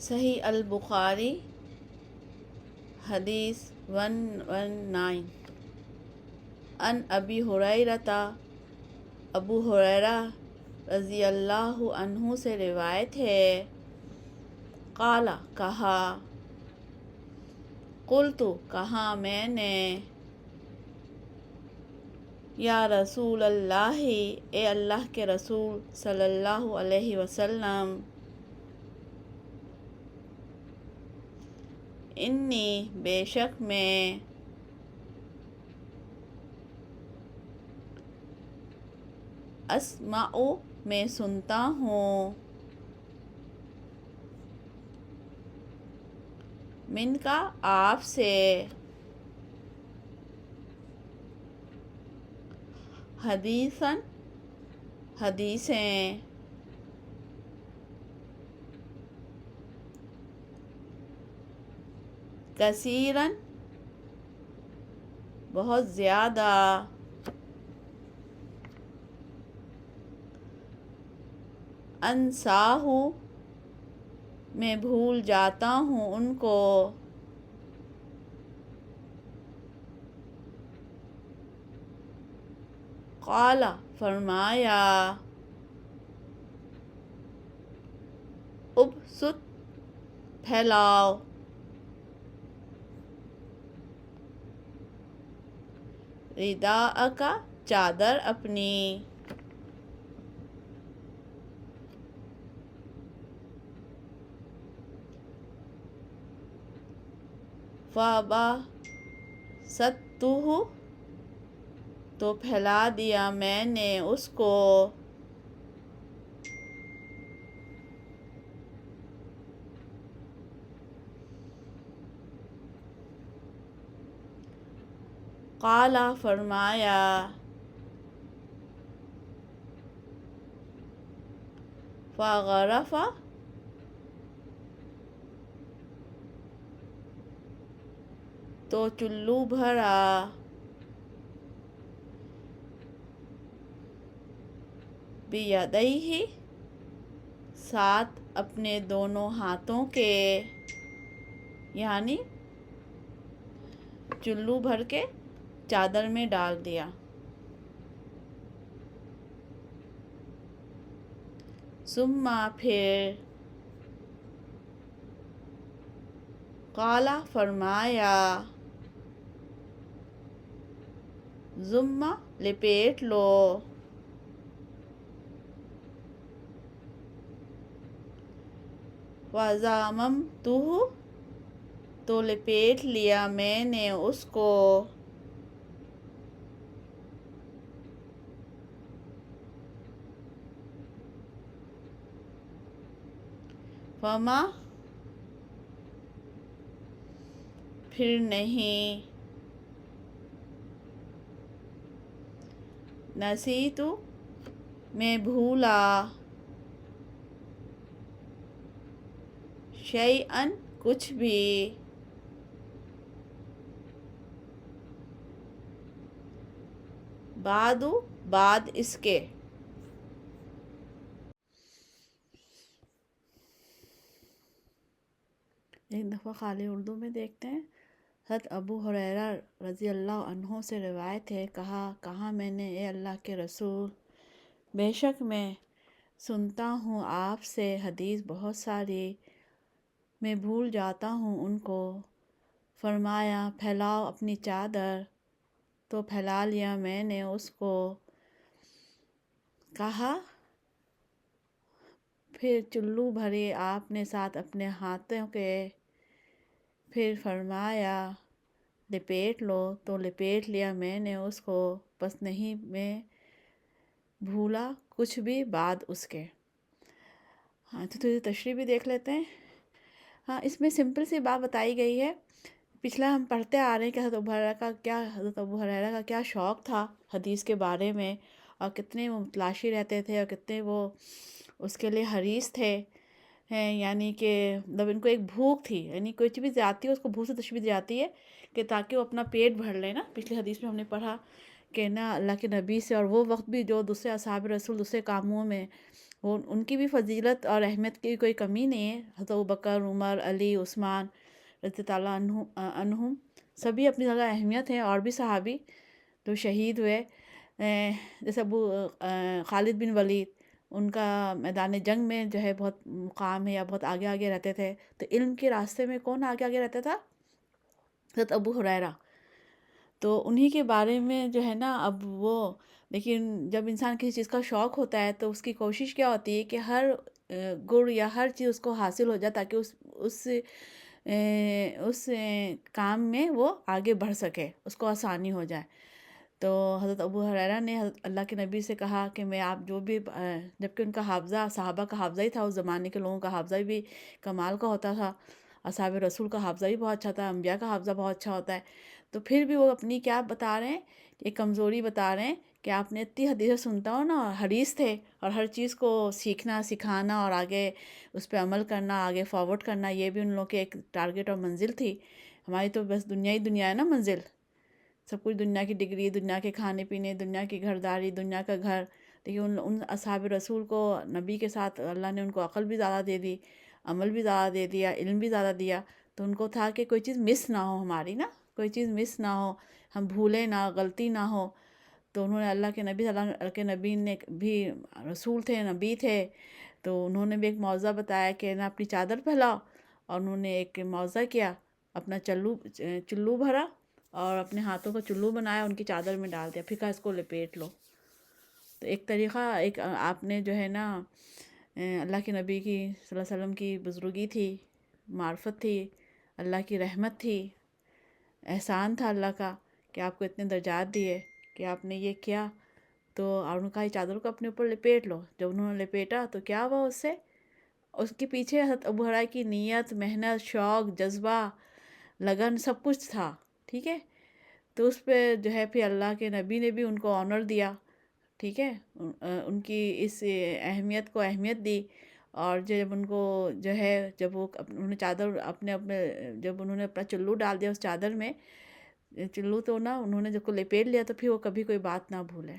صحیح البخاری حدیث 119 ان ابی ہریرہ، ابو ہریرہ رضی اللہ عنہ سے روایت ہے، قال کہا، قلت کہا میں نے، یا رسول اللہ اے اللہ کے رسول صلی اللہ علیہ وسلم، انی بے شک میں، اسمع میں سنتا ہوں، من کا آپ سے، حدیثاً حدیثیں، کثیراً بہت زیادہ، انساہ میں بھول جاتا ہوں ان کو، قال فرمایا، ابسط پھیلاؤ، رداءک چادر اپنی، فبسطتہ تو پھیلا دیا میں نے اس کو، قال فرمایا، فغرف تو چلو بھرا، بیدیہ ساتھ اپنے دونوں ہاتھوں کے، یعنی چلو بھر کے چادر میں ڈال دیا، ثم پھر، قال فرمایا، ضم لپیٹ لو، وضممتہ تو لپیٹ لیا میں نے اس کو، فما پھر نہیں، نسیت میں بھولا، شیئا کچھ بھی، بعد بعد اس کے، ایک دفعہ خالی اردو میں دیکھتے ہیں۔ حضرت ابو ہریرہ رضی اللہ عنہ سے روایت ہے، کہا میں نے، اے اللہ کے رسول، بے شک میں سنتا ہوں آپ سے حدیث بہت ساری، میں بھول جاتا ہوں ان کو، فرمایا پھیلاؤ اپنی چادر، تو پھیلا لیا میں نے اس کو، کہا پھر چلو بھری آپ نے ساتھ اپنے ہاتھوں کے، پھر فرمایا لپیٹ لو، تو لپیٹ لیا میں نے اس کو، بس نہیں میں بھولا کچھ بھی بعد اس کے۔ ہاں تو تھوڑی تشریح بھی دیکھ لیتے ہیں۔ ہاں اس میں سمپل سی بات بتائی گئی ہے، پچھلا ہم پڑھتے آ رہے ہیں کہ حضرت ابو ہریرہ کا کیا شوق تھا حدیث کے بارے میں، اور کتنے وہ متلاشی رہتے تھے، اور کتنے وہ اس کے لیے حریص تھے، یعنی کہ جب ان کو ایک بھوک تھی، یعنی کوئی چیز آتی ہے اس کو بھوک سے تشبیہ دی جاتی ہے کہ تاکہ وہ اپنا پیٹ بھر لے نا۔ پچھلی حدیث میں ہم نے پڑھا کہ نا اللہ کے نبی سے، اور وہ وقت بھی جو دوسرے اصحاب رسول دوسرے کاموں میں وہ ان کی بھی فضیلت اور اہمیت کی کوئی کمی نہیں ہے. حضرت ابوبکر، عمر، علی، عثمان رضی تعالیٰ عنہم سبھی اپنی جگہ اہمیت ہیں. اور بھی صحابی جو شہید ہوئے، جیسے خالد بن ولید، ان کا میدان جنگ میں جو ہے بہت مقام ہے، یا بہت آگے آگے رہتے تھے. تو علم کے راستے میں کون آگے آگے رہتا تھا؟ حضرت ابو ہریرہ. تو انہی کے بارے میں جو ہے نا اب وہ، لیکن جب انسان کسی چیز کا شوق ہوتا ہے تو اس کی کوشش کیا ہوتی ہے کہ ہر گڑ یا ہر چیز اس کو حاصل ہو جائے، تاکہ اس کام میں وہ آگے بڑھ سکے، اس کو آسانی ہو جائے. تو حضرت ابو ہریرہ نے حضرت اللہ کے نبی سے کہا کہ میں آپ جو بھی، جبکہ ان کا حافظہ صحابہ کا حافظہ ہی تھا، اس زمانے کے لوگوں کا حافظہ بھی کمال کا ہوتا تھا، اصحاب رسول کا حافظہ بھی بہت اچھا تھا، انبیاء کا حافظہ بہت اچھا ہوتا ہے. تو پھر بھی وہ اپنی کیا بتا رہے ہیں، ایک کمزوری بتا رہے ہیں کہ آپ نے اتنی حدیثیں سنتا ہو نا، حریص تھے، اور ہر چیز کو سیکھنا سکھانا اور آگے اس پہ عمل کرنا، آگے فارورڈ کرنا، یہ بھی ان لوگوں کے ایک ٹارگٹ اور منزل تھی. ہماری تو بس دنیا ہی دنیا ہے نا منزل، سب کچھ دنیا کی ڈگری، دنیا کے کھانے پینے، دنیا کی گھرداری، دنیا کا گھر. لیکن ان اصحاب رسول کو نبی کے ساتھ اللہ نے ان کو عقل بھی زیادہ دے دی، عمل بھی زیادہ دے دیا، علم بھی زیادہ دیا. تو ان کو تھا کہ کوئی چیز مس نہ ہو ہماری نا، کوئی چیز مس نہ ہو، ہم بھولیں نہ، غلطی نہ ہو. تو انہوں نے اللہ کے نبی، اللہ کے نبی نے بھی رسول تھے، نبی تھے، تو انہوں نے بھی ایک موضوع بتایا کہ نا اپنی چادر پھیلاؤ. اور انہوں نے ایک موضوع کیا، اپنا چلو بھرا اور اپنے ہاتھوں کا چلو بنایا، ان کی چادر میں ڈال دیا، پھر کہا اس کو لپیٹ لو. تو ایک طریقہ، ایک آپ نے جو ہے نا اللہ کے نبی کی صلی اللہ علیہ وسلم کی بزرگی تھی، معرفت تھی، اللہ کی رحمت تھی، احسان تھا اللہ کا کہ آپ کو اتنے درجات دیے کہ آپ نے یہ کیا. تو اور انہوں نے کہا یہ چادر کو اپنے اوپر لپیٹ لو. جب انہوں نے لپیٹا تو کیا ہوا اس سے؟ اس کے پیچھے حضرت ابو ہریرہ کی نیت، محنت، شوق، جذبہ، لگن، سب کچھ تھا. ٹھیک ہے. تو اس پہ جو ہے پھر اللہ کے نبی نے بھی ان کو آنر دیا. ٹھیک ہے. ان کی اس اہمیت کو اہمیت دی. اور جب ان کو جو ہے، جب وہ انہوں نے چادر اپنے جب انہوں نے اپنا چلو ڈال دیا اس چادر میں، چلو تو نا انہوں نے جب کو لپیٹ لیا، تو پھر وہ کبھی کوئی بات نہ بھولے.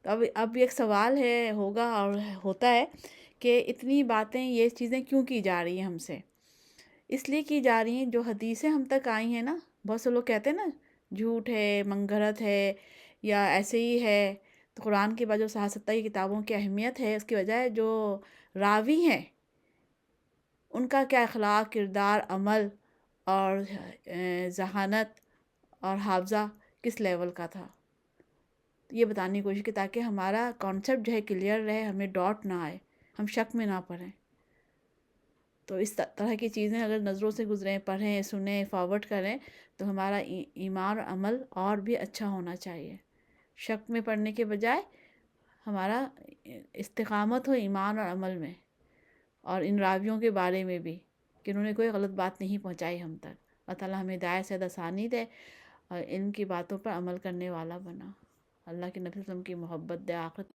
تو اب ایک سوال ہوگا اور ہوتا ہے کہ اتنی باتیں، یہ چیزیں کیوں کی جا رہی ہیں ہم سے؟ اس لیے کی جا رہی ہیں جو حدیثیں ہم تک آئی ہیں نا، بہت سے لوگ کہتے ہیں نا جھوٹ ہے، منگرت ہے، یا ایسے ہی ہے. تو قرآن کے بعد جو 67 کی کتابوں کی اہمیت ہے، اس کی وجہ ہے جو راوی ہیں ان کا کیا اخلاق، کردار، عمل اور ذہانت اور حافظہ کس لیول کا تھا، یہ بتانے کی کوشش کی، تاکہ ہمارا کانسیپٹ جو ہے کلیئر رہے، ہمیں ڈاؤٹ نہ آئے، ہم شک میں نہ پڑیں. تو اس طرح کی چیزیں اگر نظروں سے گزریں، پڑھیں، سنیں، فارورڈ کریں، تو ہمارا ایمان اور عمل اور بھی اچھا ہونا چاہیے. شک میں پڑھنے کے بجائے ہمارا استقامت ہو ایمان اور عمل میں، اور ان راویوں کے بارے میں بھی کہ انہوں نے کوئی غلط بات نہیں پہنچائی ہم تک. اللہ تعالیٰ ہمیں ہدایت سے آسانی دے اور علم کی باتوں پر عمل کرنے والا بنا. اللہ کے نبی صلی اللہ علیہ وسلم کی محبت دے، آخرت